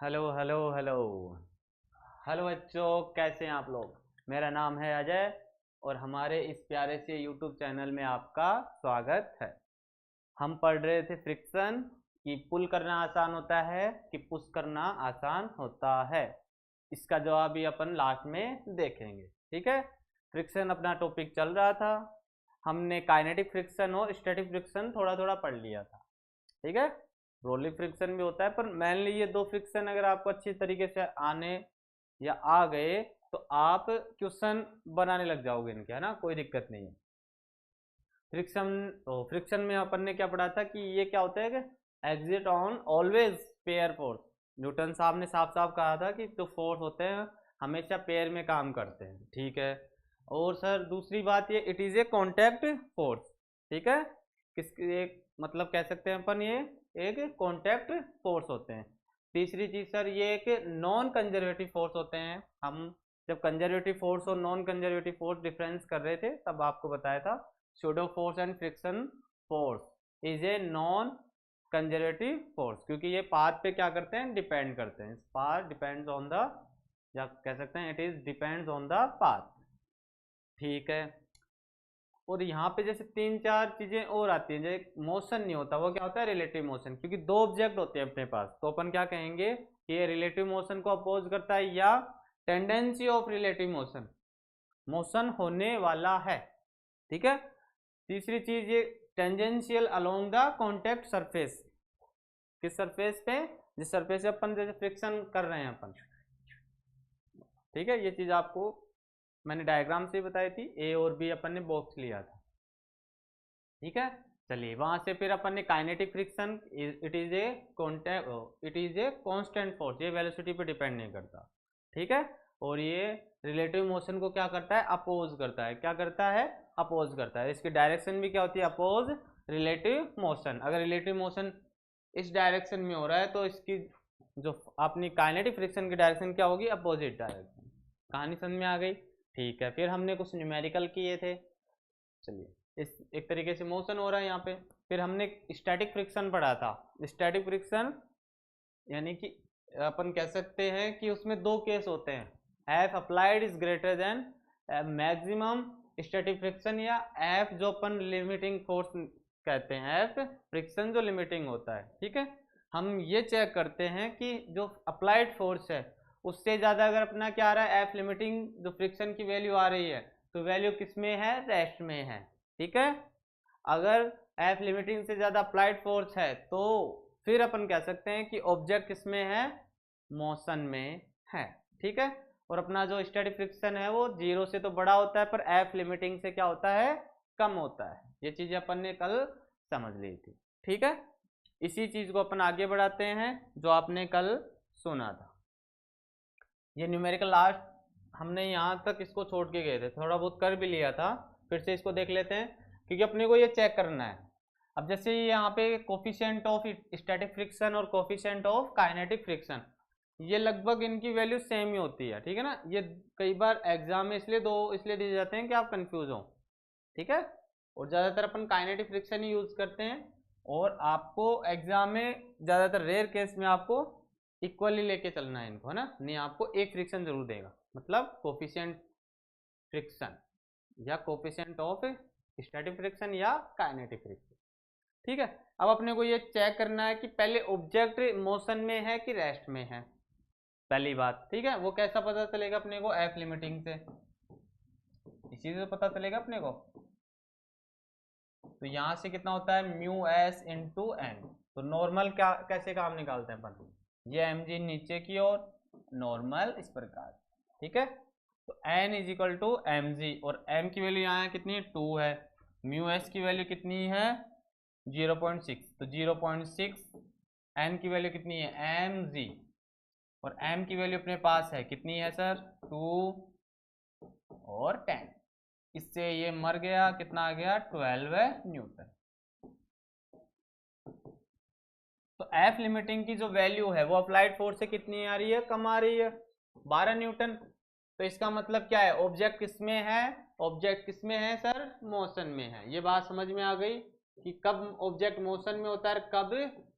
Hello hello hello hello बच्चों, कैसे हैं आप लोग। मेरा नाम है अजय और हमारे इस प्यारे से यूट्यूब चैनल में आपका स्वागत है। हम पढ़ रहे थे फ्रिक्शन कि पुल करना आसान होता है कि पुश करना आसान होता है। इसका जवाब भी अपन लास्ट में देखेंगे। ठीक है, फ्रिक्शन अपना टॉपिक चल रहा था। हमने काइनेटिक फ्रिक्शन और स्टैटिक फ्रिक्शन थोड़ा थोड़ा पढ़ लिया था। ठीक है, रोलिंग फ्रिक्शन भी होता है, पर मेनली ये दो फ्रिक्शन अगर आपको अच्छी तरीके से आने या आ गए तो आप क्वेश्चन बनाने लग जाओगे इनके, है ना, कोई दिक्कत नहीं है। फ्रिक्शन फ्रिक्शन में अपन ने क्या पढ़ा था कि ये क्या होता है कि exit on always pair force. Newton साहब ने साफ साफ कहा था कि जो फोर्स होते हैं हमेशा पेयर में काम करते हैं। ठीक है, और सर दूसरी बात ये it is a contact force. ठीक है, किसकी एक मतलब कह सकते हैं अपन ये एक कॉन्टैक्ट फोर्स होते हैं। तीसरी चीज सर ये एक नॉन कंजर्वेटिव फोर्स होते हैं। हम जब कंजर्वेटिव फोर्स और नॉन कंजर्वेटिव फोर्स डिफरेंस कर रहे थे तब आपको बताया था pseudo force and friction force is a non conservative force, क्योंकि ये पाथ पे क्या करते हैं, डिपेंड करते हैं। पाथ डिपेंड्स ऑन द, या कह सकते हैं it is depends on the path. ठीक है, और यहाँ पे जैसे तीन चार चीजें और आती हैं। जैसे मोशन नहीं होता, वो क्या होता है, रिलेटिव मोशन। क्योंकि दो ऑब्जेक्ट होते हैं अपने पास, तो अपन क्या कहेंगे कि ये रिलेटिव मोशन को अपोज करता है या tendency of relative motion, motion होने वाला है। ठीक है, तीसरी चीज ये tangential along the contact surface. किस सरफेस पे, जिस सरफेस से अपन जैसे फ्रिक्शन कर रहे हैं अपन। ठीक है, ये चीज आपको मैंने डायग्राम से बताई थी, ए और बी अपन ने बॉक्स लिया था। ठीक है, चलिए वहां से फिर अपन ने kinetic friction it is a contact, it is a constant force, ये वेलोसिटी पे डिपेंड नहीं करता। ठीक है, और ये रिलेटिव मोशन को क्या करता है, अपोज करता है। क्या करता है, अपोज करता है। इसकी डायरेक्शन भी क्या होती है, अपोज रिलेटिव मोशन। अगर रिलेटिव मोशन इस डायरेक्शन में हो रहा है तो इसकी जो अपनी काइनेटिक फ्रिक्शन की डायरेक्शन क्या होगी, अपोजिट डायरेक्शन। कहानी समझ में आ गई। ठीक है, फिर हमने कुछ न्यूमेरिकल किए थे। चलिए, इस एक तरीके से मोशन हो रहा है यहाँ पे। फिर हमने स्टैटिक फ्रिक्शन पढ़ा था। स्टैटिक फ्रिक्शन यानी कि अपन कह सकते हैं कि उसमें दो केस होते हैं, F applied is greater than maximum static friction, या एफ जो अपन लिमिटिंग फोर्स कहते हैं, एफ फ्रिक्शन जो लिमिटिंग होता है। ठीक है, हम ये चेक करते हैं कि जो अप्लाइड फोर्स है उससे ज़्यादा अगर अपना क्या आ रहा है, एफ लिमिटिंग जो फ्रिक्शन की वैल्यू आ रही है, तो वैल्यू किस में है, रेस्ट में है। ठीक है, अगर एफ लिमिटिंग से ज़्यादा अप्लाइड फोर्स है तो फिर अपन कह सकते हैं कि ऑब्जेक्ट किसमें है, मोशन में है। ठीक है, और अपना जो स्टैटिक फ्रिक्शन है वो जीरो से तो बड़ा होता है, पर एफ लिमिटिंग से क्या होता है, कम होता है। ये चीज़ अपन ने कल समझ ली थी। ठीक है, इसी चीज़ को अपन आगे बढ़ाते हैं जो आपने कल सुना था। ये न्यूमेरिकल लास्ट हमने यहाँ तक इसको छोड़ के गए थे, थोड़ा बहुत कर भी लिया था। फिर से इसको देख लेते हैं क्योंकि अपने को ये चेक करना है। अब जैसे यहाँ पे कोफिशिएंट ऑफ स्टैटिक फ्रिक्शन और कोफिशिएंट ऑफ काइनेटिक फ्रिक्शन, ये लगभग इनकी वैल्यू सेम ही होती है। ठीक है ना, ये कई बार एग्जाम में इसलिए दो इसलिए दिए जाते हैं कि आप कंफ्यूज हो। ठीक है, और ज़्यादातर अपन काइनेटिक फ्रिक्शन ही यूज करते हैं, और आपको एग्जाम में ज़्यादातर रेयर केस में आपको इक्वली लेके चलना है इनको, है ना, नहीं आपको एक फ्रिक्शन जरूर देगा, मतलब कोफिशिएंट फ्रिक्शन या कोफिशिएंट ऑफ स्टैटिक फ्रिक्शन या काइनेटिक फ्रिक्शन। ठीक है, अब अपने को ये चेक करना है कि पहले ऑब्जेक्ट मोशन में है कि रेस्ट में है, पहली बात। ठीक है, वो कैसा पता चलेगा अपने को, एफ लिमिटिंग से, इसी से पता चलेगा अपने को। तो यहाँ से कितना होता है, म्यू एस इंटू एन। तो नॉर्मल क्या कैसे काम निकालते हैं अपन, ये एम जी नीचे की ओर, नॉर्मल इस प्रकार। ठीक है, तो n is equal to m g, और एम की वैल्यू यहाँ कितनी है, 2 है। म्यू एस की वैल्यू कितनी है, 0.6, तो 0.6। एन की वैल्यू कितनी है, एम जी, और एम की वैल्यू अपने पास है कितनी है सर, 2 और 10। इससे ये मर गया, कितना आ गया, 12 न्यूटन। तो एफ लिमिटिंग की जो वैल्यू है वो अप्लाइड फोर्स से कितनी आ रही है, कम आ रही है, 12 न्यूटन। तो इसका मतलब क्या है, ऑब्जेक्ट किसमें है, ऑब्जेक्ट किसमें है सर, मोशन में है। ये बात समझ में आ गई कि कब ऑब्जेक्ट मोशन में होता है, कब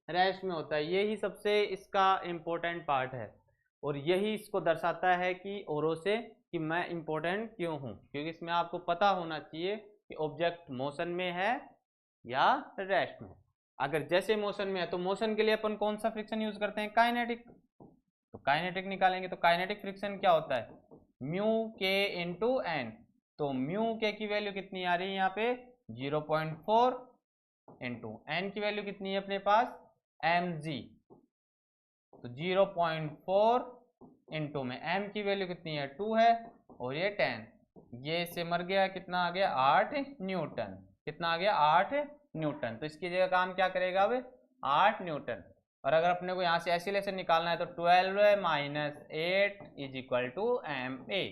रेस्ट में होता है। यही सबसे इसका इम्पोर्टेंट पार्ट है और यही इसको दर्शाता है कि औरों से कि मैं इम्पोर्टेंट क्यों हूँ, क्योंकि इसमें आपको पता होना चाहिए कि ऑब्जेक्ट मोशन में है या रेस्ट में। अगर जैसे मोशन में है तो मोशन के लिए अपन कौन सा फ्रिक्शन यूज करते हैं, काइनेटिक। तो काइनेटिक निकालेंगे तो काइनेटिक फ्रिक्शन क्या होता है, म्यू के इंटू एन। तो म्यू के की वैल्यू कितनी आ रही है यहाँ पे 0.4 इंटू एन की वैल्यू कितनी है अपने पास mg। तो 0.4 इंटू में m की वैल्यू कितनी है 2 है और ये 10, ये से मर गया, कितना आ गया 8 न्यूटन। कितना आ गया 8 न्यूटन। तो इसकी जगह काम क्या करेगा अब 8 न्यूटन। और अगर अपने को यहाँ से एसिलेशन निकालना है तो 12 minus 8 is equal to m a.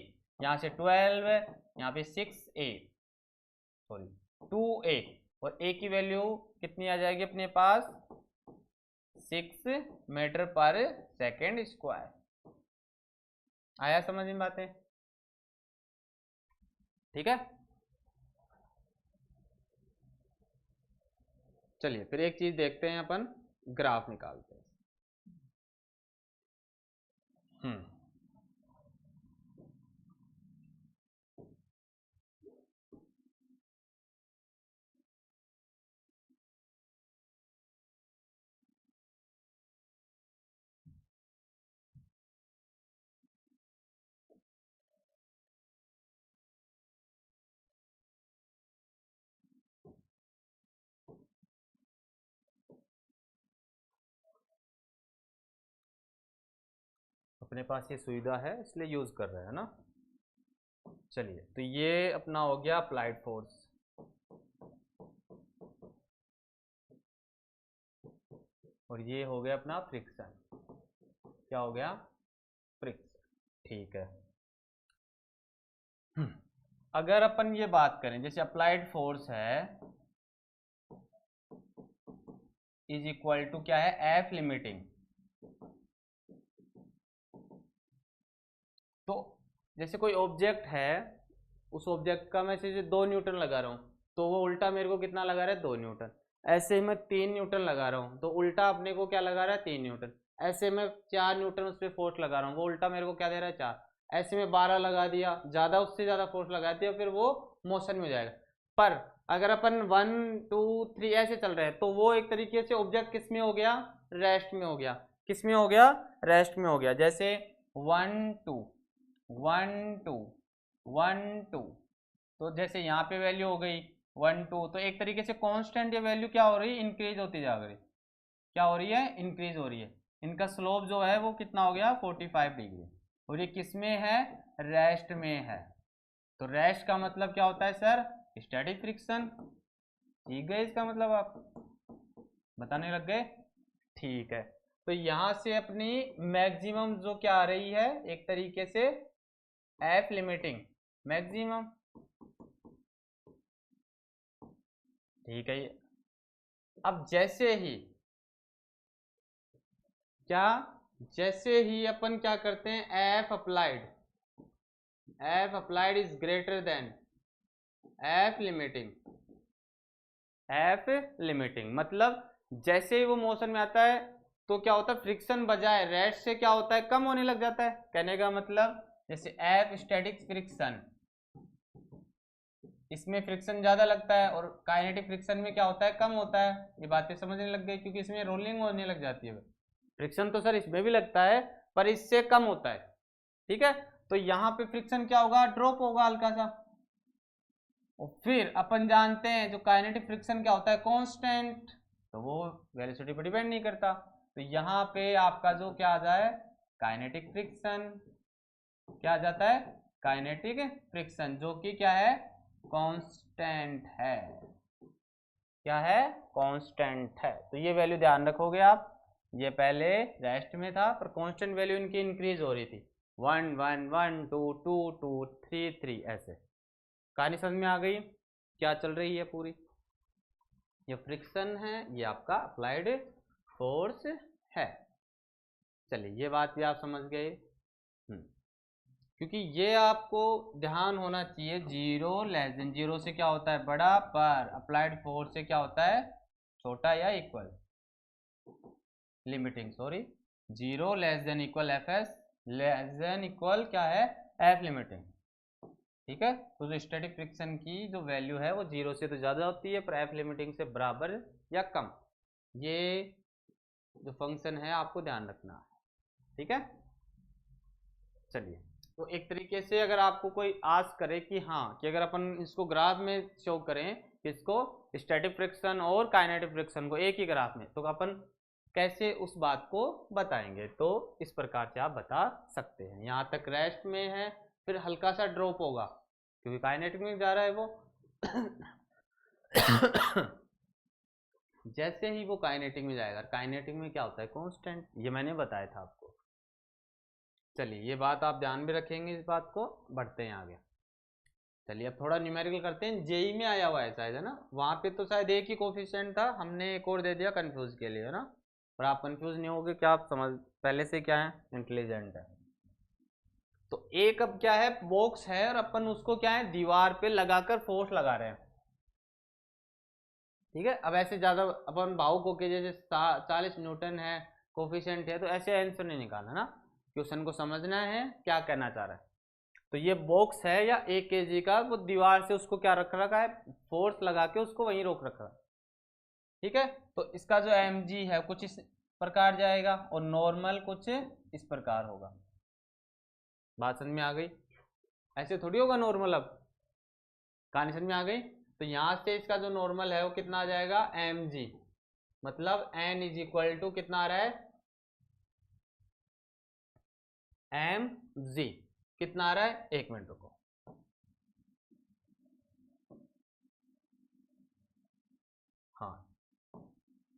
यहाँ से 12 है, यहाँ पे 6a सॉरी 2a और a की वैल्यू कितनी आ जाएगी अपने पास 6 मीटर पर सेकेंड स्क्वायर। आया समझ में बातें, ठीक है। चलिए फिर एक चीज देखते हैं, अपन ग्राफ निकालते हैं। अपने पास ये सुविधा है इसलिए यूज कर रहे हैं ना। चलिए तो ये अपना हो गया अप्लाइड फोर्स और ये हो गया अपना फ्रिक्शन। क्या हो गया फ्रिक्शन, ठीक है। अगर अपन ये बात करें जैसे अप्लाइड फोर्स है इज इक्वल टू क्या है एफ लिमिटिंग। तो जैसे कोई ऑब्जेक्ट है, उस ऑब्जेक्ट का मैं जैसे 2 न्यूटन लगा रहा हूँ तो वो उल्टा मेरे को कितना लगा रहा है 2 न्यूटन। ऐसे ही मैं 3 न्यूटन लगा रहा हूँ तो उल्टा अपने को क्या लगा रहा है 3 न्यूटन। ऐसे मैं 4 न्यूटन उस पर फोर्स लगा रहा हूँ, वो उल्टा मेरे को क्या दे रहा है 4। ऐसे में 12 लगा दिया, ज़्यादा उससे ज़्यादा फोर्स लगा दिया, फिर वो मोशन में हो जाएगा। पर अगर अपन 1 2 3 ऐसे चल रहे हैं तो वो एक तरीके से ऑब्जेक्ट किस में हो गया, रेस्ट में हो गया। किस में हो गया, रेस्ट में हो गया। जैसे 1 2 1 2 1 2, तो जैसे यहाँ पे वैल्यू हो गई 1 2, तो एक तरीके से कांस्टेंट ये वैल्यू क्या हो रही है, इंक्रीज होती जा रही। क्या हो रही है, इंक्रीज हो रही है। इनका स्लोप जो है वो कितना हो गया 45 डिग्री। और ये किस में है, रेस्ट में है। तो रेस्ट का मतलब क्या होता है सर, स्टैटिक फ्रिक्शन। ठीक है, इसका मतलब आप बताने लग गए, ठीक है। तो यहां से अपनी मैक्सिमम जो क्या आ रही है एक तरीके से एफ लिमिटिंग मैक्सिमम, ठीक है। अब जैसे ही क्या, जैसे ही अपन क्या करते हैं F applied, F applied is greater than F limiting. F limiting मतलब जैसे ही वो मोशन में आता है तो क्या होता है, फ्रिक्शन बजाय रेस्ट से क्या होता है, कम होने लग जाता है। कहने का मतलब जैसे एफ स्टैटिक फ्रिक्शन, इसमें फ्रिक्शन ज्यादा लगता है और काइनेटिक फ्रिक्शन में क्या होता है, कम होता है। ये बातें समझने लग गई, क्योंकि इसमें रोलिंग होने लग जाती है। फ्रिक्शन तो सर इसमें भी लगता है पर इससे कम होता है, ठीक है। तो यहाँ पे फ्रिक्शन क्या होगा, ड्रॉप होगा हल्का सा। और फिर अपन जानते हैं जो काइनेटिक फ्रिक्शन क्या होता है, कांस्टेंट, तो वो वेलोसिटी पर डिपेंड नहीं करता। तो यहाँ पे आपका जो क्या आ जाए काइनेटिक फ्रिक्शन, क्या आ जाता है काइनेटिक फ्रिक्शन, जो कि क्या है कांस्टेंट है। क्या है, कांस्टेंट है। तो ये वैल्यू ध्यान रखोगे आप, ये पहले रेस्ट में था पर कांस्टेंट वैल्यू इनकी इंक्रीज हो रही थी, 1 1 1 2 2 2 3 3 ऐसे। कहानी समझ में आ गई क्या चल रही है पूरी। ये फ्रिक्शन है, ये आपका अप्लाइड फोर्स है। चलिए ये बात भी आप समझ गए। क्योंकि ये आपको ध्यान होना चाहिए, 0 लेस देन 0 से क्या होता है बड़ा, पर अप्लाइड फोर्स से क्या होता है छोटा या equal. Limiting, sorry, 0 less than equal F S less than equal क्या है, एफ लिमिटिंग। ठीक है, तो जो स्टैटिक फ्रिक्शन की जो वैल्यू है वो 0 से तो ज़्यादा होती है पर एफ लिमिटिंग से बराबर या कम, ये जो फंक्शन है आपको ध्यान रखना है। ठीक है, चलिए, तो एक तरीके से अगर आपको कोई आस्क करे कि हाँ कि अगर अपन इसको ग्राफ में शो करें, इसको स्टैटिक फ्रिक्शन और काइनेटिक फ्रिक्शन को एक ही ग्राफ में, तो अपन कैसे उस बात को बताएंगे, तो इस प्रकार से आप बता सकते हैं। यहाँ तक रेस्ट में है, फिर हल्का सा ड्रॉप होगा क्योंकि काइनेटिक में जा रहा है वो जैसे ही वो काइनेटिक में जाएगा, काइनेटिक में क्या होता है, कांस्टेंट, ये मैंने बताया था आपको। चलिए, ये बात आप ध्यान में रखेंगे, इस बात को। बढ़ते हैं आगे। चलिए, अब थोड़ा न्यूमेरिकल करते हैं। जेई में आया हुआ है शायद, है ना, वहाँ पे तो शायद एक ही कोफिशिएंट था, हमने एक और दे दिया कंफ्यूज के लिए, है ना। पर आप कंफ्यूज नहीं होगे, क्या आप समझ पहले से क्या है, इंटेलिजेंट है। तो एक अब क्या है, बॉक्स है और अपन उसको क्या है, दीवार पे लगाकर फोर्स लगा रहे हैं। ठीक है, अब ऐसे ज़्यादा अपन भावुक होके जैसे 40 न्यूटन है, कोफिशिएंट है, तो ऐसे आंसर नहीं निकालना ना, क्वेश्चन को समझना है क्या कहना चाह रहा है। तो ये बॉक्स है या 1 kg का, वो दीवार से उसको क्या रख रखा है, फोर्स लगा के उसको वहीं रोक रखा है। ठीक है, तो इसका जो mg है कुछ इस प्रकार जाएगा और नॉर्मल कुछ इस प्रकार होगा। बात समझ में आ गई, ऐसे थोड़ी होगा नॉर्मल, अब कहानी समझ में आ गई। तो यहाँ से इसका जो नॉर्मल है वो कितना आ जाएगा, mg, मतलब n इज इक्वल टू कितना आ रहा है, mg, कितना आ रहा है, 1 मिनट रुको। हाँ,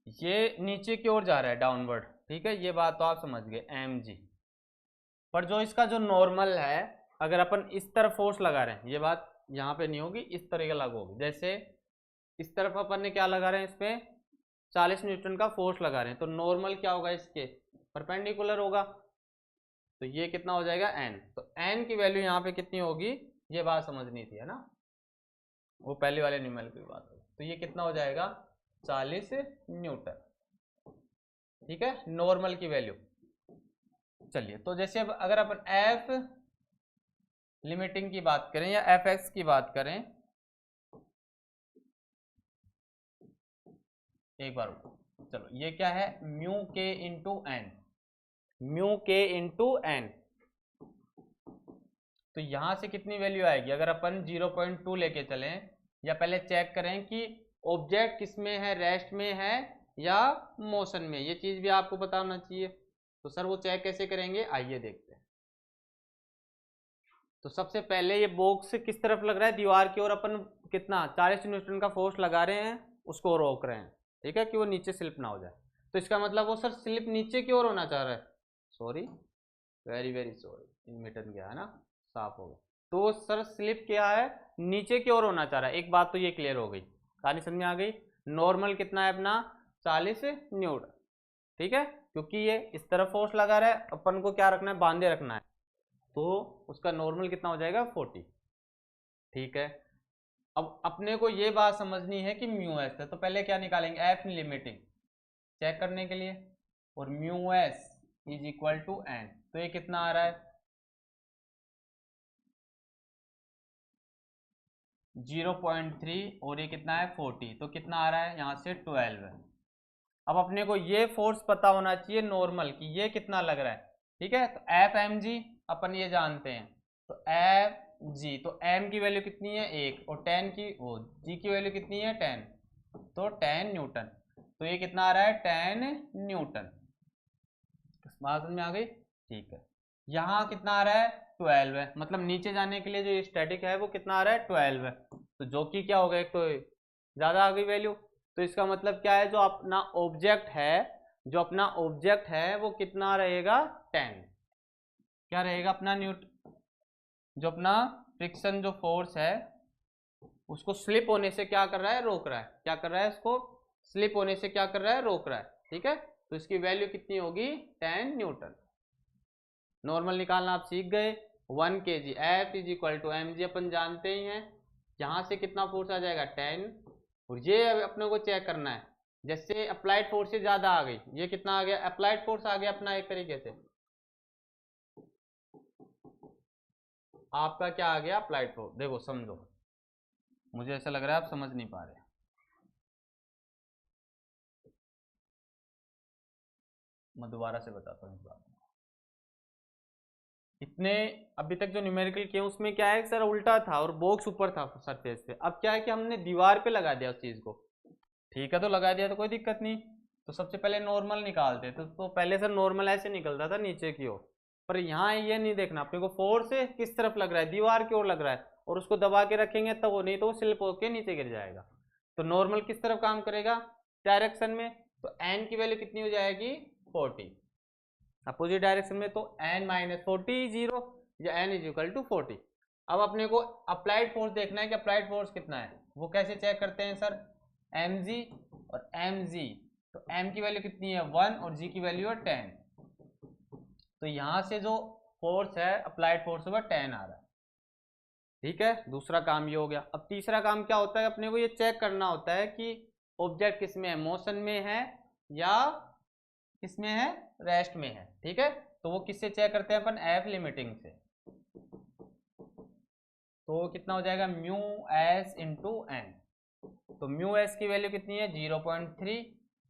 ये नीचे की ओर जा रहा है, डाउनवर्ड। ठीक है, ये बात तो आप समझ गए, mg। पर जो इसका जो नॉर्मल है, अगर अपन इस तरफ फोर्स लगा रहे हैं, ये बात यहाँ पे नहीं होगी, इस तरीके लागू होगी। जैसे इस तरफ अपन ने क्या लगा रहे हैं, इस पे 40 न्यूटन का फोर्स लगा रहे हैं, तो नॉर्मल क्या होगा, इसके परपेंडिकुलर होगा। तो ये कितना हो जाएगा, n। तो n की वैल्यू यहाँ पे कितनी होगी, ये बात समझनी थी, है ना, वो पहले वाले न्यूमेरिकल की बात होगी। तो ये कितना हो जाएगा, 40 न्यूटन। ठीक है, नॉर्मल की वैल्यू। चलिए, तो जैसे अब अगर अपन एफ लिमिटिंग की बात करें या एफ एक्स की बात करें, एक बार चलो, ये क्या है, म्यू के इंटू एन, म्यू के इंटू एन। तो यहां से कितनी वैल्यू आएगी, अगर अपन 0.2 लेके चलें, या पहले चेक करें कि ऑब्जेक्ट किस में है, रेस्ट में है या मोशन में, ये चीज भी आपको पता होना चाहिए। तो सर वो चेक कैसे करेंगे, आइए देखते हैं। तो सबसे पहले ये बॉक्स किस तरफ लग रहा है, दीवार की ओर। अपन कितना 40 न्यूटन का फोर्स लगा रहे हैं, उसको रोक रहे हैं। ठीक है, कि वो नीचे स्लिप ना हो जाए। तो इसका मतलब वो सर स्लिप नीचे की ओर होना चाह रहा है, sorry, very very sorry, mitten गया है ना, साफ हो गया। तो सर स्लिप क्या है, नीचे की ओर होना चाह रहा है। एक बात तो ये क्लियर हो गई, कहानी समझ में आ गई। नॉर्मल कितना है अपना, 40 न्यूटन। ठीक है, क्योंकि ये इस तरफ फोर्स लगा रहा है, अपन को क्या रखना है, बांधे रखना है, तो उसका नॉर्मल कितना हो जाएगा, 40। ठीक है, अब अपने को ये बात समझनी है कि म्यू एस है, तो पहले क्या निकालेंगे, एफ लिमिटिंग चेक करने के लिए, और mu s is equal to n. तो ये कितना आ रहा है, 0.3, और ये कितना है, 40, तो कितना आ रहा है, यहाँ से 12 है। अब अपने को ये फोर्स पता होना चाहिए नॉर्मल कि ये कितना लग रहा है। ठीक है, तो एफ एम जी अपन ये जानते हैं, तो एफ जी, तो एम की वैल्यू कितनी है, 1, और 10 की, वो जी की वैल्यू कितनी है, 10, तो 10 न्यूटन। तो ये कितना आ रहा है, 10 न्यूटन। बात समझ में आ गई। ठीक है, यहाँ कितना आ रहा है, 12 है, मतलब नीचे जाने के लिए जो स्टैटिक है वो कितना आ रहा है, 12 है। तो जो कि क्या होगा, एक तो ज़्यादा आ गई वैल्यू। तो इसका मतलब क्या है, जो अपना ऑब्जेक्ट है, जो अपना ऑब्जेक्ट है वो कितना रहेगा, 10। क्या रहेगा अपना जो अपना फ्रिक्शन जो फोर्स है उसको स्लिप होने से क्या कर रहा है, रोक रहा है। क्या कर रहा है, उसको स्लिप होने से क्या कर रहा है, रोक रहा है। ठीक है, तो इसकी वैल्यू कितनी होगी, 10 न्यूटन। नॉर्मल निकालना आप सीख गए। 1 kg F is equal to m g अपन जानते ही हैं। यहाँ से कितना फोर्स आ जाएगा, 10, और ये अपने को चेक करना है जैसे अप्लाइड फोर्स से ज्यादा आ गई, ये कितना आ गया, अप्लाइड फोर्स आ गया अपना एक तरीके से, आपका क्या आ गया, अप्लाइड फोर्स। देखो समझो, मुझे ऐसा लग रहा है आप समझ नहीं पा रहे। मैं दोबारा से बताता हूँ इस बात। इतने अभी तक जो न्यूमेरिकल किए उसमें क्या है सर, उल्टा था और बॉक्स ऊपर था सरफेस पे। अब क्या है कि हमने दीवार पे लगा दिया उस चीज को, ठीक है, तो लगा दिया तो कोई दिक्कत नहीं। तो सबसे पहले नॉर्मल निकालते तो पहले सर नॉर्मल ऐसे निकलता था नीचे की ओर, पर यहाँ ये नहीं देखना अपने को फोर्स किस तरफ लग रहा है, दीवार की ओर लग रहा है, और उसको दबा के रखेंगे तब वो, नहीं तो वो स्लिप होके नीचे गिर जाएगा। तो नॉर्मल किस तरफ काम करेगा, डायरेक्शन में, तो एन की वैल्यू कितनी हो जाएगी 40, अपोजिट डायरेक्शन में तो n माइनस 40 जीरो, या n इज इक्वल टू 40। अब अपने को अप्लाइड फोर्स देखना है कि अप्लाइड फोर्स कितना है, वो कैसे चेक करते हैं सर, mg और mg, तो m की वैल्यू कितनी है 1 और g की वैल्यू है 10, तो यहां से जो फोर्स है अप्लाइड फोर्स वह 10 आ रहा है, ठीक है। दूसरा काम ये हो गया। अब तीसरा काम क्या होता है, अपने को ये चेक करना होता है कि ऑब्जेक्ट किस में है, मोशन में है या किसमें है, रेस्ट में है, ठीक है। तो वो किससे चेक करते हैं अपन, एफ लिमिटिंग से। तो कितना हो जाएगा म्यू एस इंटू एन, तो म्यू एस की वैल्यू कितनी है 0.3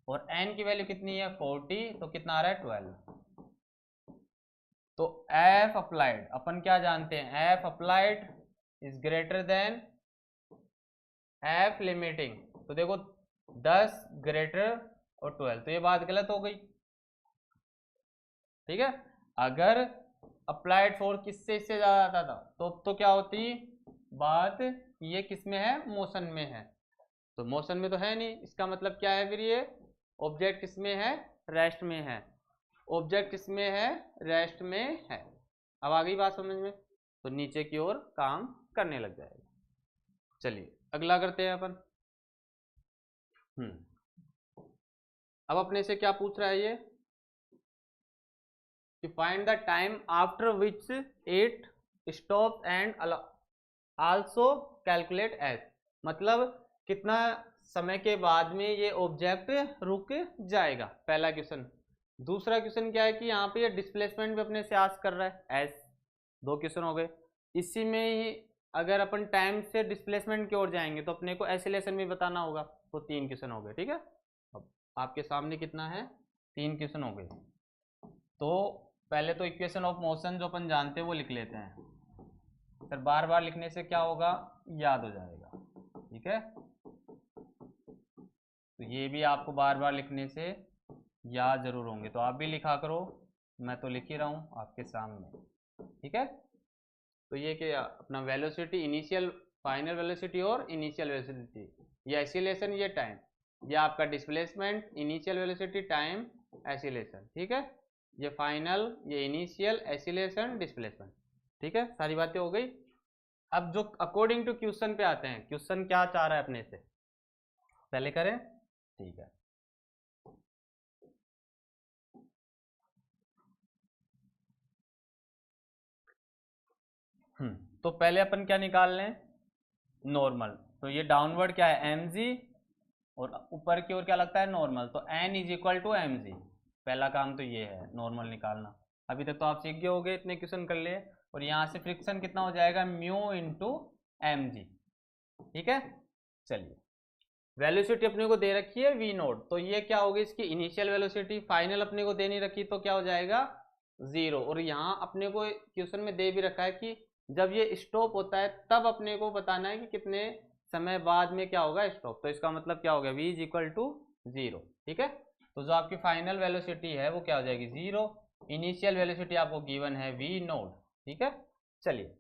और एन की वैल्यू कितनी है 40, तो कितना आ रहा है 12। तो एफ अप्लाइड अपन क्या जानते हैं, F applied is greater than F limiting. तो देखो 10 ग्रेटर और 12, तो ये बात गलत हो गई, ठीक है। अगर अप्लाइड फोर्स किससे इससे ज्यादा आता था तो क्या होती बात, ये किस में है, मोशन में है, तो मोशन में तो है नहीं, इसका मतलब क्या है फिर, ये ऑब्जेक्ट किस में है, रेस्ट में है, ऑब्जेक्ट किस में है, रेस्ट में है। अब आ गई बात समझ में, तो नीचे की ओर काम करने लग जाएगा। चलिए अगला करते हैं अपन। अब अपने से क्या पूछ रहा है ये, कि find the time after which it stop and also calculate s, मतलब कितना समय के बाद में ये ऑब्जेक्ट रुक जाएगा, पहला क्वेश्चन। दूसरा क्वेश्चन क्या है कि यहाँ पे ये डिस्प्लेसमेंट भी अपने से आस्क कर रहा है, एस। दो क्वेश्चन हो गए। इसी में ही अगर अपन टाइम से डिस्प्लेसमेंट की ओर जाएंगे तो अपने को एसिलेशन भी बताना होगा, तो 3 क्वेश्चन हो गए, ठीक है। अब आपके सामने कितना है, 3 क्वेश्चन हो गए। तो पहले तो इक्वेशन ऑफ मोशन जो अपन जानते हैं वो लिख लेते हैं, फिर बार बार लिखने से क्या होगा, याद हो जाएगा, ठीक है। तो ये भी आपको बार बार लिखने से याद जरूर होंगे, तो आप भी लिखा करो, मैं तो लिख ही रहा हूँ आपके सामने, ठीक है। तो ये क्या अपना वेलोसिटी, इनिशियल फाइनल वेलोसिटी और इनिशियल वेलोसिटी, ये एसिलेशन, ये टाइम, ये आपका displacement, initial velocity, time, acceleration, ठीक है। ये फाइनल, ये इनिशियल, एसिलेशन, डिस्प्लेसमेंट, ठीक है। सारी बातें हो गई। अब जो अकॉर्डिंग टू क्वेश्चन पे आते हैं, क्वेश्चन क्या चाह रहा है अपने से, पहले करें, ठीक है। तो पहले अपन क्या निकाल लें, नॉर्मल। तो ये डाउनवर्ड क्या है mg और ऊपर की ओर क्या लगता है नॉर्मल, तो n is equal to mg। पहला काम तो ये है नॉर्मल निकालना। अभी तक तो आप सीख गए होंगे, इतने क्वेश्चन कर लिए। और यहाँ से फ्रिक्शन कितना हो जाएगा म्यू इंटू एम जी, ठीक है। चलिए वेलोसिटी अपने को दे रखी है v नोट, तो ये क्या होगी इसकी इनिशियल वेलोसिटी, फाइनल अपने को दे नहीं रखी तो क्या हो जाएगा 0। और यहाँ अपने को क्वेश्चन में दे भी रखा है कि जब ये स्टॉप होता है तब अपने को बताना है कि कितने समय बाद में क्या होगा स्टॉप, तो इसका मतलब क्या हो गया v इज इक्वल टू 0, ठीक है। तो जो आपकी फाइनल वेलोसिटी है वो क्या हो जाएगी 0, इनिशियल वेलोसिटी आपको गिवन है v नोट, ठीक है। चलिए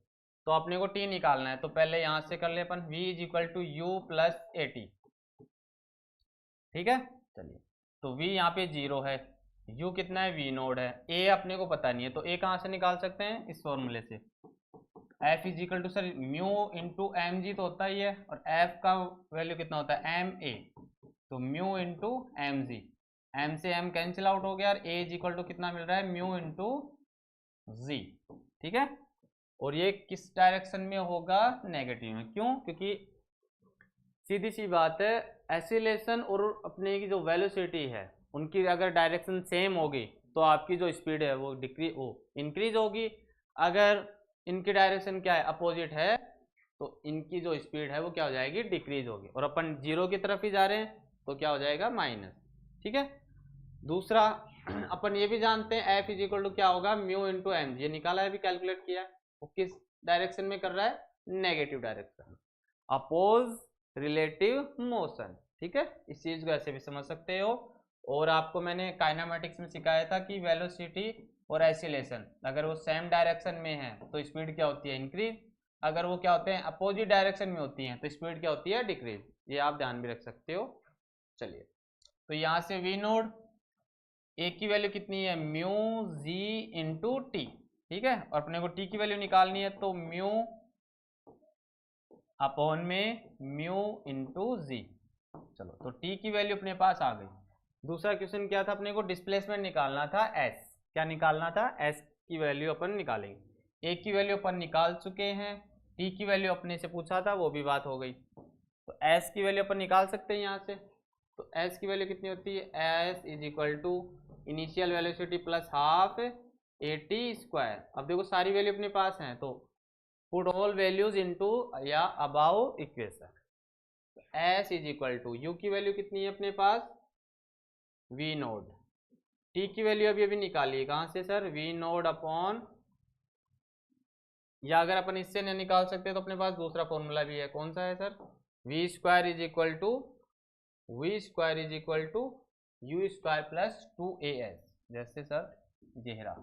तो अपने को t निकालना है, तो पहले यहाँ से कर ले अपन v is equal to u plus a t, ठीक है। चलिए तो v यहाँ पे 0 है, u कितना है v नोड है, a अपने को पता नहीं है, तो a कहाँ से निकाल सकते हैं इस फॉर्मूले से, f is equal to sir mu into M g तो होता ही है, और f का वैल्यू कितना होता है एम ए, तो mu into M g, m से एम कैंसिल आउट हो गया, और a इज इक्वल टू कितना मिल रहा है म्यू इंटू जी, ठीक है। और ये किस डायरेक्शन में होगा, नेगेटिव में, क्यों, क्योंकि सीधी सी बात है एसिलेशन और अपने की जो वेलोसिटी है उनकी अगर डायरेक्शन सेम होगी तो आपकी जो स्पीड है वो इंक्रीज होगी। अगर इनकी डायरेक्शन क्या है, अपोजिट है, तो इनकी जो स्पीड है वो क्या हो जाएगी, डिक्रीज होगी। और अपन जीरो की तरफ ही जा रहे हैं तो क्या हो जाएगा, माइनस। ठीक है। दूसरा अपन ये भी जानते हैं एफ इज इक्वल टू क्या होगा, म्यू इंटू एम। ये निकाला है, अभी कैलकुलेट किया है। वो किस डायरेक्शन में कर रहा है, negative direction, oppose relative motion. ठीक है, इस चीज को ऐसे भी समझ सकते हो। और आपको मैंने काइनेमेटिक्स में सिखाया था कि वेलोसिटी और एसिलेशन अगर वो सेम डायरेक्शन में है तो स्पीड क्या होती है, इंक्रीज। अगर वो क्या होते हैं, अपोजिट डायरेक्शन में होती हैं तो स्पीड क्या होती है, डिक्रीज। ये आप ध्यान भी रख सकते हो। चलिए, तो यहाँ से वी नोड ए की वैल्यू कितनी है, म्यू जी इंटू टी। ठीक है, और अपने को टी की वैल्यू निकालनी है तो म्यू अपॉन में म्यू इंटू जी। चलो, तो टी की वैल्यू अपने पास आ गई। दूसरा क्वेश्चन क्या था, अपने को डिस्प्लेसमेंट निकालना था, एस। क्या निकालना था, एस की वैल्यू अपन निकालेंगे। ए की वैल्यू अपन निकाल चुके हैं, टी की वैल्यू अपने से पूछा था, वो भी बात हो गई। तो एस की वैल्यू अपन निकाल सकते हैं यहाँ से। तो एस की वैल्यू कितनी होती है, s is equal to initial velocity plus half a t square. अब देखो सारी वैल्यू अपने पास हैं तो पुट ऑल वैल्यूज इनटू या above equation. S is equal to u की वैल्यू कितनी है अपने पास, वी नोड। टी की वैल्यू अभी अभी निकालिए, कहाँ से सर, वी नोड अपॉन, या अगर अपन इससे नहीं निकाल सकते तो अपने पास दूसरा फॉर्मूला भी है। कौन सा है sir, v square is equal to u square plus 2as। जैसे सर जेहरा,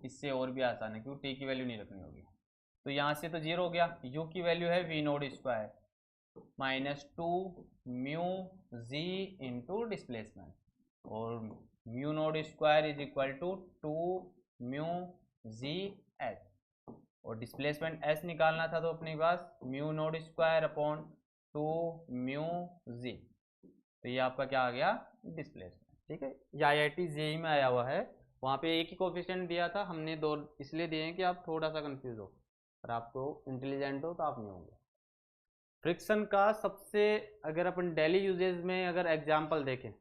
इससे और भी आसान है क्योंकि टी की वैल्यू नहीं रखनी होगी। तो यहाँ से तो जीरो हो गया, यू की वैल्यू है v naught square minus 2 mu g into displacement, और mu naught square is equal to 2 mu g h, और डिस्प्लेसमेंट एस निकालना था तो अपने पास mu naught square upon 2 mu g. तो ये आपका क्या आ गया, डिस्प्लेसमेंट। ठीक है, ये IIT जेईई में आया हुआ है, वहाँ पे एक ही कोफिशिएंट दिया था, हमने दो इसलिए दिए हैं कि आप थोड़ा सा कंफ्यूज हो, और आप तो इंटेलिजेंट हो तो आप नहीं होंगे। फ्रिक्शन का सबसे, अगर अपन डेली यूजेज में अगर एग्जाम्पल देखें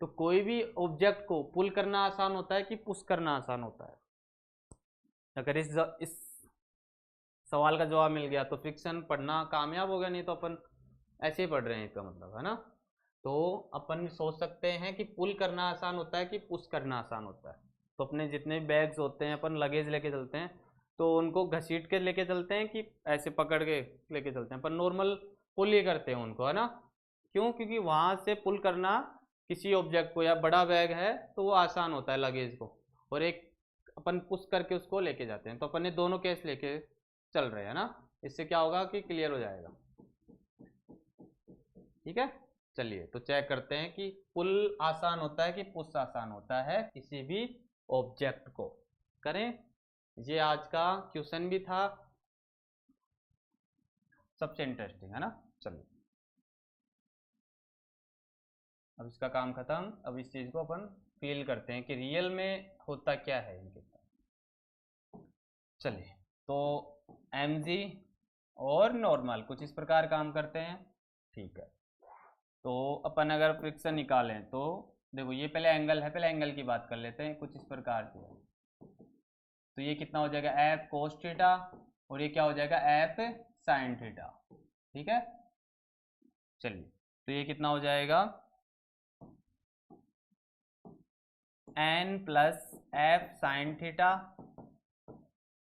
तो कोई भी ऑब्जेक्ट को पुल करना आसान होता है कि पुश करना आसान होता है। अगर इस सवाल का जवाब मिल गया तो फ्रिक्शन पढ़ना कामयाब हो गया, नहीं तो अपन ऐसे ही पढ़ रहे हैं, इसका मतलब है ना। तो अपन सोच सकते हैं कि पुल करना आसान होता है कि पुश करना आसान होता है। तो अपने जितने भी बैग्स होते हैं, अपन लगेज लेके चलते हैं तो उनको घसीट के लेके चलते हैं कि ऐसे पकड़ के लेके चलते हैं, पर नॉर्मल पुल ही करते हैं उनको, है ना। क्यों, क्योंकि वहाँ से पुल करना किसी ऑब्जेक्ट को, या बड़ा बैग है तो वो आसान होता है लगेज को, और एक अपन पुश करके उसको लेके जाते हैं। तो अपन ने दोनों केस लेके चल रहे हैं ना, इससे क्या होगा कि क्लियर हो जाएगा। ठीक है, चलिए तो चेक करते हैं कि पुल आसान होता है कि पुश आसान होता है किसी भी ऑब्जेक्ट को। करें, ये आज का क्वेश्चन भी था, सबसे इंटरेस्टिंग है ना। चलिए, अब इसका काम खत्म। अब इस चीज को अपन फील करते हैं कि रियल में होता क्या है इनके साथ। चलिए, तो mg और नॉर्मल कुछ इस प्रकार काम करते हैं। ठीक है, तो अपन अगर फ्रिक्शन निकालें तो देखो ये पहले एंगल है, पहले एंगल की बात कर लेते हैं। कुछ इस प्रकार से, तो ये कितना हो जाएगा, एफ कोस थीटा, और ये क्या हो जाएगा, एफ साइन थीटा। ठीक है, चलिए तो ये कितना हो जाएगा, n plus f sine theta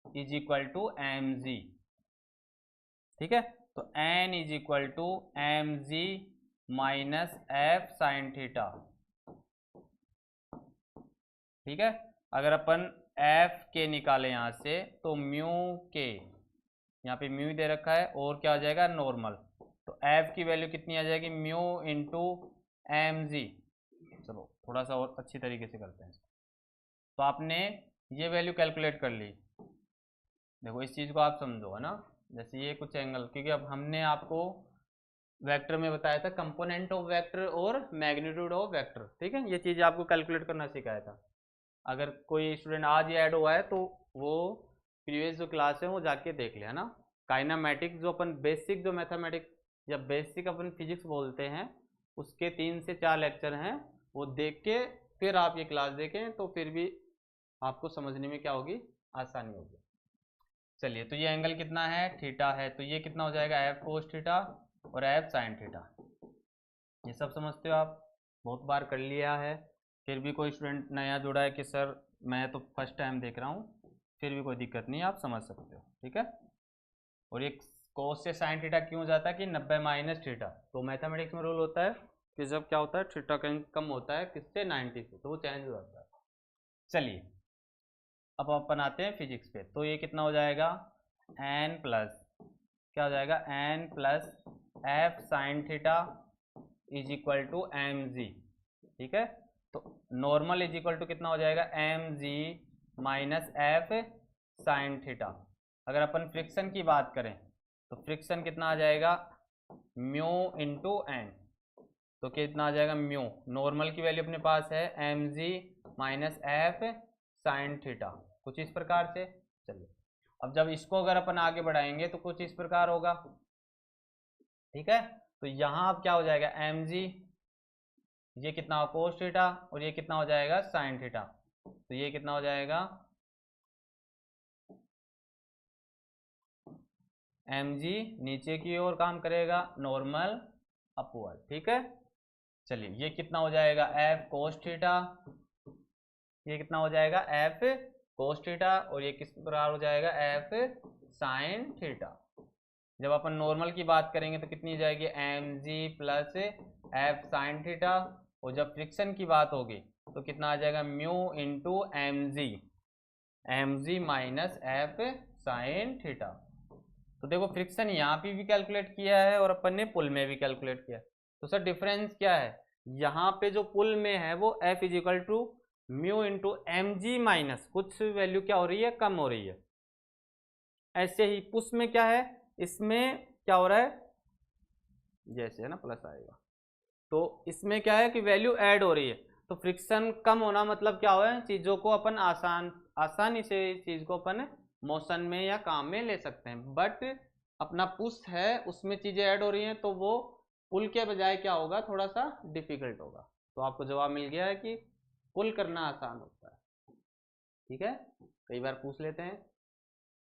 is equal to m g. ठीक है, तो n is equal to m ji minus f sine theta. ठीक है, अगर अपन एफ के निकाले यहाँ से तो म्यू के, यहाँ पे म्यू दे रखा है, और क्या आ जाएगा, नॉर्मल। तो एफ की वैल्यू कितनी आ जाएगी, म्यू इंटू एम जी। चलो थोड़ा सा और अच्छी तरीके से करते हैं। तो आपने ये वैल्यू कैलकुलेट कर ली। देखो इस चीज़ को आप समझो, है ना। जैसे ये कुछ एंगल, क्योंकि अब हमने आपको वेक्टर में बताया था कंपोनेंट ऑफ वेक्टर और मैग्नीट्यूड ऑफ वेक्टर। ठीक है, ये चीज़ आपको कैलकुलेट करना सिखाया था। अगर कोई स्टूडेंट आज ही ऐड हुआ है तो वो प्रीवियस जो क्लास है वो जाके देख ले, है ना। काइनामेटिक्स जो अपन बेसिक जो मैथमेटिक्स या बेसिक अपन फिजिक्स बोलते हैं, उसके 3 से 4 लेक्चर हैं, वो देख के फिर आप ये क्लास देखें तो फिर भी आपको समझने में क्या होगी, आसानी होगी। चलिए, तो ये एंगल कितना है, थीटा है, तो ये कितना हो जाएगा, एफ कोस थीटा और एफ साइन थीटा। ये सब समझते हो आप, बहुत बार कर लिया है। फिर भी कोई स्टूडेंट नया जुड़ा है कि सर मैं तो फर्स्ट टाइम देख रहा हूँ, फिर भी कोई दिक्कत नहीं, आप समझ सकते हो, ठीक है। और ये कोस से साइन थीटा क्यों हो जाता है कि 90 माइनस थीटा, तो मैथमेटिक्स में रूल होता है कि जब क्या होता है, थीटा कहीं कम होता है किससे, 90 से, तो वो चेंज हो जाता है। चलिए, अब अपन आते हैं फिजिक्स पे, तो ये कितना हो जाएगा, एन प्लस क्या हो जाएगा, n plus f sine theta is equal to m g, ठीक है। तो नॉर्मल इज इक्वल टू कितना हो जाएगा, एम जी माइनस एफ साइन थीटा। अगर अपन फ्रिक्शन की बात करें तो फ्रिक्शन कितना आ जाएगा, म्यू इंटू एन, तो कितना आ जाएगा, म्यू, नॉर्मल की वैल्यू अपने पास है एम जी माइनस एफ साइन थीटा, कुछ इस प्रकार से। चलिए, अब जब इसको अगर अपन आगे बढ़ाएंगे तो कुछ इस प्रकार होगा, ठीक है। तो यहाँ अब क्या हो जाएगा, एम जी, ये कितना हो कोस थीटा, और ये कितना हो जाएगा साइन थीटा, तो ये कितना हो जाएगा, एम जी नीचे की ओर काम करेगा, नॉर्मल अपवर्ड, ठीक है। चलिए, ये कितना हो जाएगा, एफ कोस थीटा, ये कितना हो जाएगा, एफ कोस थीटा, और ये किस प्रकार हो जाएगा, एफ साइन थीटा। जब अपन नॉर्मल की बात करेंगे तो कितनी जाएगी, m g plus f sine theta, और जब फ्रिक्शन की बात होगी तो कितना आ जाएगा, mu into M G minus f sine theta. तो देखो, फ्रिक्शन यहाँ पे भी कैलकुलेट किया है और अपन ने पुल में भी कैलकुलेट किया है, तो सर डिफरेंस क्या है, यहाँ पे जो पुल में है वो F is equal to mu into M G minus कुछ वैल्यू क्या हो रही है, कम हो रही है। ऐसे ही पुश में क्या है, इसमें क्या हो रहा है, जैसे है ना प्लस आएगा, तो इसमें क्या है कि वैल्यू ऐड हो रही है, तो फ्रिक्शन कम होना मतलब क्या हो रहा है, चीज़ों को अपन आसानी से चीज़ को अपन मोशन में या काम में ले सकते हैं। बट अपना पुश है उसमें चीज़ें ऐड हो रही हैं, तो वो पुल के बजाय क्या होगा, थोड़ा सा डिफिकल्ट होगा। तो आपको जवाब मिल गया है कि पुल करना आसान होता है, ठीक है। कई बार पूछ लेते हैं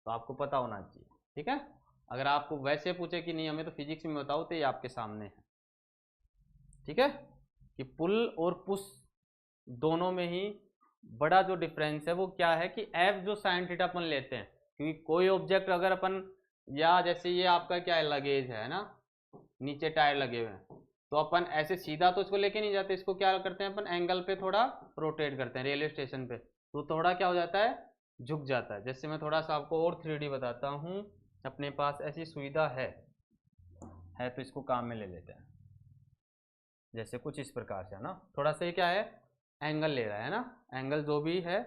तो आपको पता होना चाहिए, ठीक है। अगर आपको वैसे पूछे कि नहीं हमें तो फिजिक्स में बताओ, तो ये आपके सामने है, ठीक है, कि पुल और पुश दोनों में ही बड़ा जो डिफरेंस है वो क्या है कि एफ जो साइन थीटा अपन लेते हैं, क्योंकि कोई ऑब्जेक्ट अगर अपन, या जैसे ये आपका क्या है, लगेज है ना, नीचे टायर लगे हुए हैं, तो अपन ऐसे सीधा तो इसको लेके नहीं जाते, इसको क्या करते हैं अपन, एंगल पे थोड़ा रोटेट करते हैं, रेलवे स्टेशन पे तो थोड़ा क्या हो जाता है, झुक जाता है। जैसे मैं थोड़ा सा आपको और 3D बताता हूँ, अपने पास ऐसी सुविधा है तो इसको काम में ले लेते हैं, जैसे कुछ इस प्रकार से है ना, थोड़ा सा ये क्या है, एंगल ले रहा है ना, एंगल जो भी है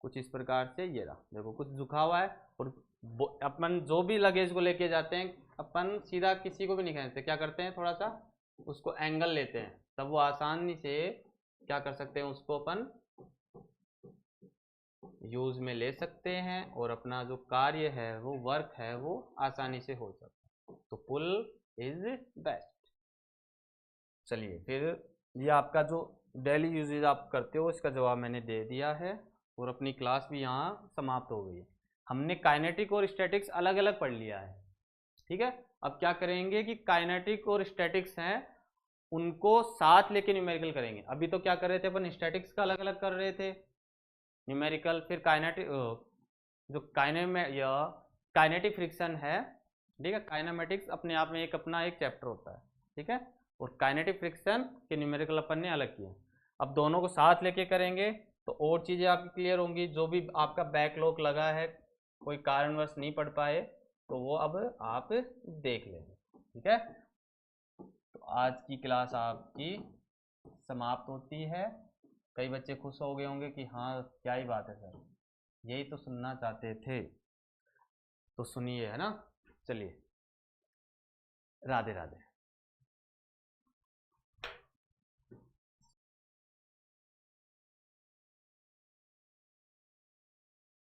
कुछ इस प्रकार से, ये रहा देखो कुछ झुका हुआ है, और अपन जो भी लगेज को लेके जाते हैं अपन सीधा किसी को भी नहीं खींचते, क्या करते हैं, थोड़ा सा उसको एंगल लेते हैं, तब वो आसानी से क्या कर सकते हैं, उसको अपन यूज में ले सकते हैं, और अपना जो कार्य है वो वर्क है वो आसानी से हो सकता है। तो पुल इज बेस्ट। चलिए, फिर ये आपका जो डेली यूजेज आप करते हो इसका जवाब मैंने दे दिया है, और अपनी क्लास भी यहाँ समाप्त हो गई है। हमने काइनेटिक और स्टैटिक्स अलग अलग पढ़ लिया है, ठीक है। अब क्या करेंगे कि काइनेटिक और स्टैटिक्स हैं उनको साथ लेके न्यूमेरिकल करेंगे। अभी तो क्या कर रहे थे अपन, स्टैटिक्स का अलग अलग कर रहे थे न्यूमेरिकल, फिर काइनेटिक जो काइनेटिक फ्रिक्शन है, ठीक है, काइनेमेटिक्स अपने आप में एक अपना एक चैप्टर होता है, ठीक है, और काइनेटिक फ्रिक्शन के न्यूमेरिकल अपन ने अलग किया। अब दोनों को साथ लेके करेंगे तो और चीज़ें आपकी क्लियर होंगी, जो भी आपका बैकलॉग लगा है कोई कारणवश नहीं पढ़ पाए तो वो अब आप देख लेंगे, ठीक है। तो आज की क्लास आपकी समाप्त होती है। कई बच्चे खुश हो गए होंगे कि हाँ क्या ही बात है सर, यही तो सुनना चाहते थे, तो सुनिए, है ना। चलिए, राधे राधे।